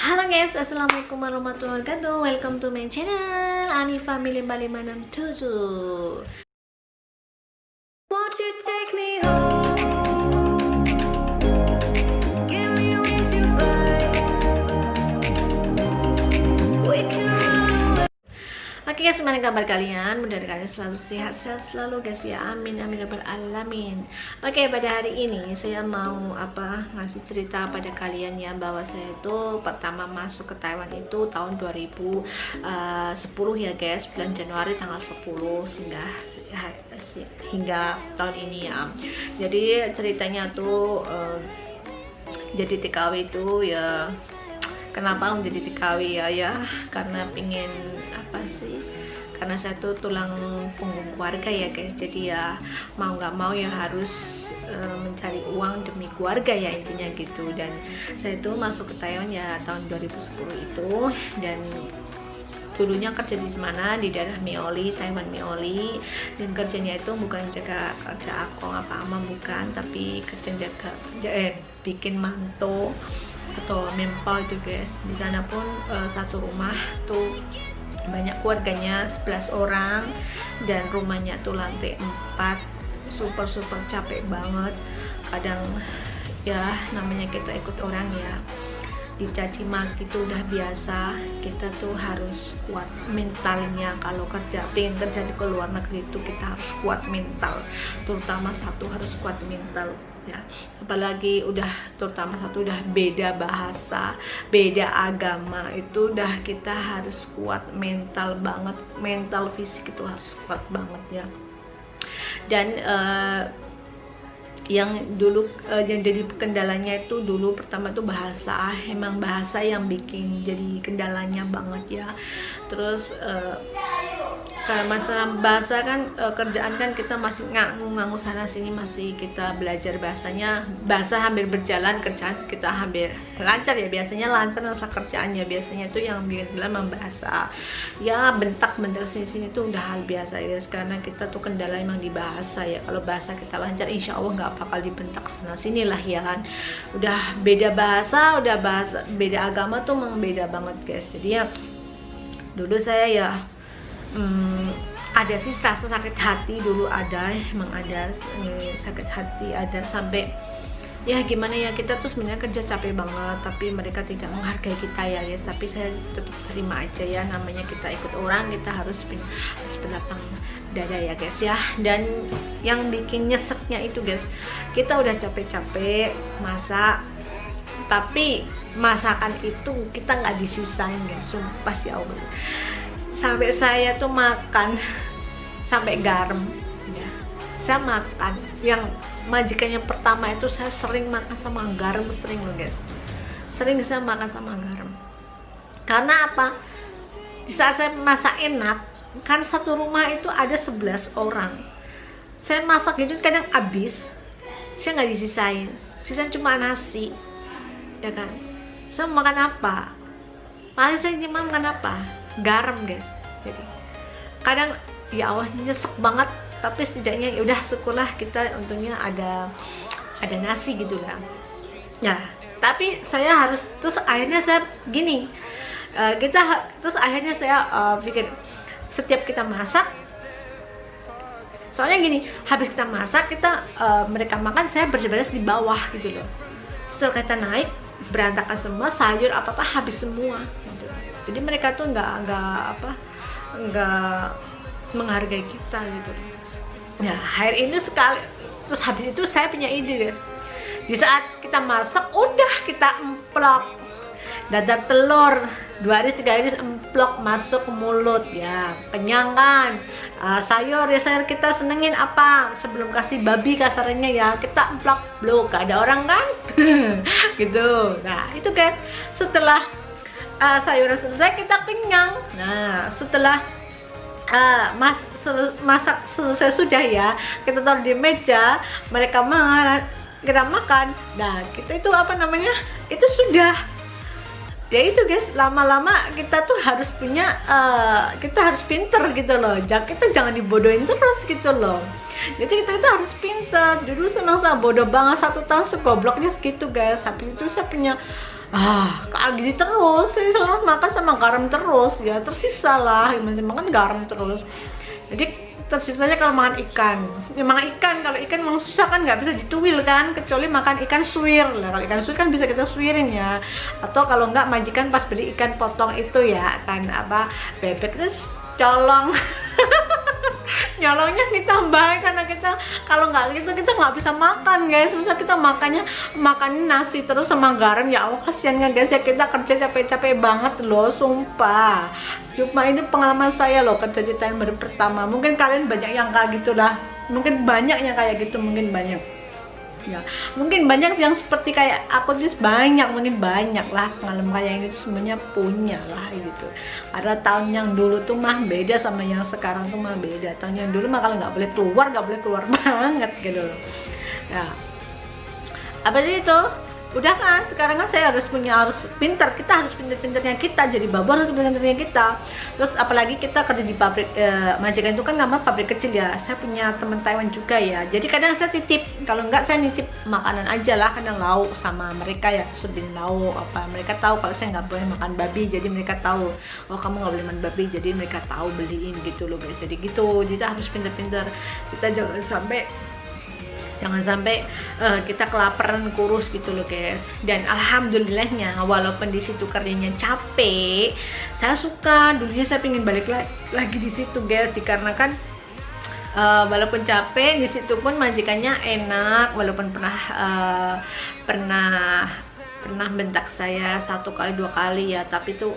Halo guys, assalamualaikum warahmatullahi wabarakatuh. Welcome to my channel Anifa 5567. Won't you take me home? Give me with your vibe. We can run away. Oke guys, gimana kabar kalian? Mudah-mudahan kalian selalu sehat-sehat selalu guys ya. Amin amin rabbal alamin. Oke, pada hari ini saya mau ngasih cerita pada kalian ya, bahwa saya itu pertama masuk ke Taiwan itu tahun 2010 ya guys, bulan Januari tanggal 10 hingga tahun ini ya. Jadi ceritanya tuh jadi TKW itu ya, kenapa menjadi TKW ya karena pingin karena saya tuh tulang punggung keluarga ya guys. Jadi ya mau nggak mau ya harus mencari uang demi keluarga ya, intinya gitu. Dan saya tuh masuk ke Taiwan ya tahun 2010 itu, dan dulunya kerja di mana, di daerah Mioli, Taiwan Mioli. Dan kerjanya itu bukan kerja akong apa bukan, tapi kerja bikin manto atau mempau itu guys. Di sana pun satu rumah tuh banyak keluarganya, 11 orang, dan rumahnya tuh lantai 4, super capek banget. Kadang ya namanya kita ikut orang ya, dicaci maki itu udah biasa. Kita tuh harus kuat mentalnya. Kalau pengen kerja di luar negeri itu kita harus kuat mental, terutama satu harus kuat mental ya. Apalagi terutama satu udah beda bahasa, beda agama, itu udah kita harus kuat mental banget, mental fisik itu harus kuat banget ya. Dan yang dulu yang jadi kendalanya itu dulu pertama tuh bahasa. Emang bahasa yang bikin jadi kendalanya banget ya. Terus kalau masalah bahasa kan, kerjaan kan kita masih nganggu sana sini, masih kita belajar bahasanya. Bahasa hampir berjalan, kerjaan kita hampir lancar ya, biasanya lancar rasa kerjaannya. Biasanya itu yang bikin kendala bahasa ya, bentak sini tuh udah hal biasa ya, karena kita tuh kendala emang di bahasa ya. Kalau bahasa kita lancar, insya Allah nggak bakal dibentak sana sini lah ya kan. Udah beda bahasa, beda agama tuh memang beda banget guys. Jadi ya dulu saya ya ada sih rasa sakit hati dulu, emang ada sakit hati, ada sampai ya gimana ya, kita tuh sebenarnya kerja capek banget, tapi mereka tidak menghargai kita ya guys. Tapi saya tetap terima aja ya, namanya kita ikut orang, kita harus berlapang dada ya guys ya. Dan yang bikin nyeseknya itu guys, kita udah capek-capek masak, tapi masakan itu kita nggak disisain guys, sumpah ya Allah. Sampai saya tuh makan sampai garam ya. Saya makan, yang majikannya pertama itu saya sering makan sama garam, sering loh guys, sering saya makan sama garam. Karena apa? Di saat saya masak enak, kan satu rumah itu ada 11 orang, saya masak gitu kadang habis, saya nggak disisain, sisain cuma nasi ya kan. Saya makan apa? Paling saya cuma makan apa? Garam guys. Jadi kadang ya Allah nyesek banget, tapi setidaknya ya udah syukurlah kita untungnya ada nasi gitu lah ya. Tapi saya harus, terus akhirnya saya gini, terus akhirnya saya pikir setiap kita masak, soalnya gini, habis kita masak mereka makan, saya beres-beres di bawah gitu loh. Setelah kita naik, berantakan semua, sayur apa habis semua gitu. Jadi mereka tuh nggak menghargai kita gitu. Nah, hari ini sekali, terus habis itu saya punya ide guys. Di saat kita masak, udah kita emplok dadar telur 2 hari 3 hari emplok masuk ke mulut ya, kenyang kan. Sayur kita senengin apa, sebelum kasih babi kasarnya ya, kita emplok belum, gak ada orang kan gitu. Nah itu guys, setelah sayuran selesai kita kenyang. Nah setelah masak selesai sudah ya, kita taruh di meja, mereka kita makan. Nah kita itu itu sudah ya itu guys. Lama-lama kita tuh harus punya kita harus pinter gitu loh, kita jangan dibodohin terus gitu loh. Jadi kita harus pinter. Dulu senang saya bodoh banget, 1 tahun segobloknya segitu guys. Habis itu saya punya kayak gini terus, saya selalu makan sama garam terus ya, tersisa lah, makan garam terus. Jadi tersisanya kalau makan ikan, ya makan ikan, kalau ikan memang susah kan, nggak bisa dituil kan, kecuali makan ikan suwir lah. Kalau ikan suwir kan bisa kita suwirin ya, atau kalau nggak majikan pas beli ikan potong itu ya kan, apa, bebek terus colong. Nyolongnya ditambah karena kita kalau nggak gitu kita nggak bisa makan guys. Misal kita makan nasi terus sama garam, ya Allah kasihan kan guys ya, kita kerja capek-capek banget loh sumpah. Cuma ini pengalaman saya loh kerja di tahun baru pertama. Mungkin kalian banyak yang kayak gitu lah, mungkin banyak yang kayak gitu, mungkin banyak ya, mungkin banyak yang seperti kayak aku tuh, mungkin banyak lah pengalaman kayak ini semuanya punya lah gitu. Ada tahun yang dulu tuh mah beda sama yang sekarang tuh mah beda. Tahun yang dulu mah kalau nggak boleh keluar banget gitu loh ya. Apa sih itu, udah kan sekarang kan saya harus pintar, kita harus pintar-pintarnya kita, jadi babu harus pintar-pintarnya kita. Terus apalagi kita kerja di pabrik, majikan itu kan nama pabrik kecil ya. Saya punya teman Taiwan juga ya, jadi kadang saya titip, kalau enggak saya nitip makanan aja lah, kadang lauk sama mereka ya, suruhin lauk apa, mereka tahu kalau saya nggak boleh makan babi, jadi mereka tahu, oh kamu nggak boleh makan babi, jadi mereka tahu beliin gitu loh guys. Jadi gitu, kita harus pintar-pintar, kita jangan sampai kita kelaparan kurus gitu loh guys. Dan alhamdulillahnya walaupun di situ kerjanya capek, saya suka, dulunya saya pengen balik lagi di situ guys, dikarenakan walaupun capek di situ pun majikannya enak, walaupun pernah bentak saya 1 kali 2 kali ya, tapi itu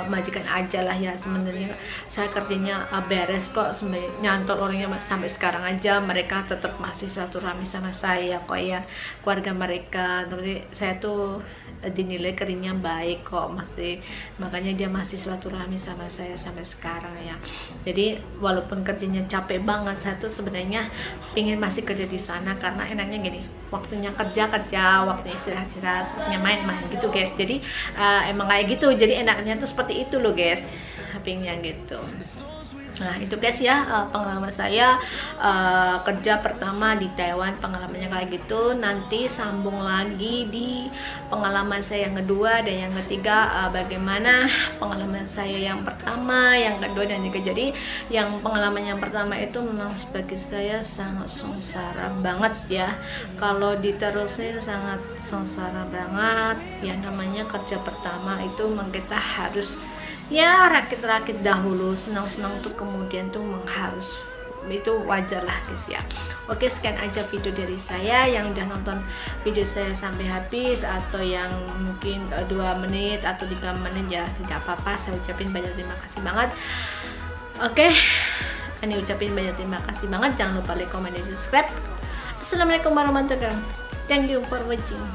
majikan aja lah ya. Sebenarnya saya kerjanya beres kok, nyantol orangnya sampai sekarang aja mereka tetap masih silaturahmi sama saya kok ya, keluarga mereka. Tapi saya tuh dinilai kerjanya baik kok, masih, makanya dia masih silaturahmi sama saya sampai sekarang ya. Jadi walaupun kerjanya capek banget, saya tuh sebenarnya pingin masih kerja di sana, karena enaknya gini, waktunya kerja, waktunya istirahat, waktunya main gitu guys. Jadi emang kayak gitu, jadi enaknya tuh seperti itu loh guys, pingin gitu. Nah itu guys ya, pengalaman saya kerja pertama di Taiwan, pengalamannya kayak gitu. Nanti sambung lagi di pengalaman saya yang kedua dan yang ketiga, bagaimana pengalaman saya yang pertama, yang kedua dan juga. Jadi yang pengalaman yang pertama itu memang sebagai saya sangat sengsara banget ya, kalau diterusin sangat sengsara banget ya. Namanya kerja pertama itu memang kita harus ya rakit-rakit dahulu, senang-senang tuh kemudian tuh harus, itu wajar lah guys ya. Oke, sekian aja video dari saya. Yang udah nonton video saya sampai habis atau yang mungkin 2 menit atau 3 menit ya tidak apa-apa, saya ucapin banyak terima kasih banget. Oke, ini ucapin banyak terima kasih banget. Jangan lupa like, comment, dan subscribe. Assalamualaikum warahmatullahi wabarakatuh. Thank you for watching.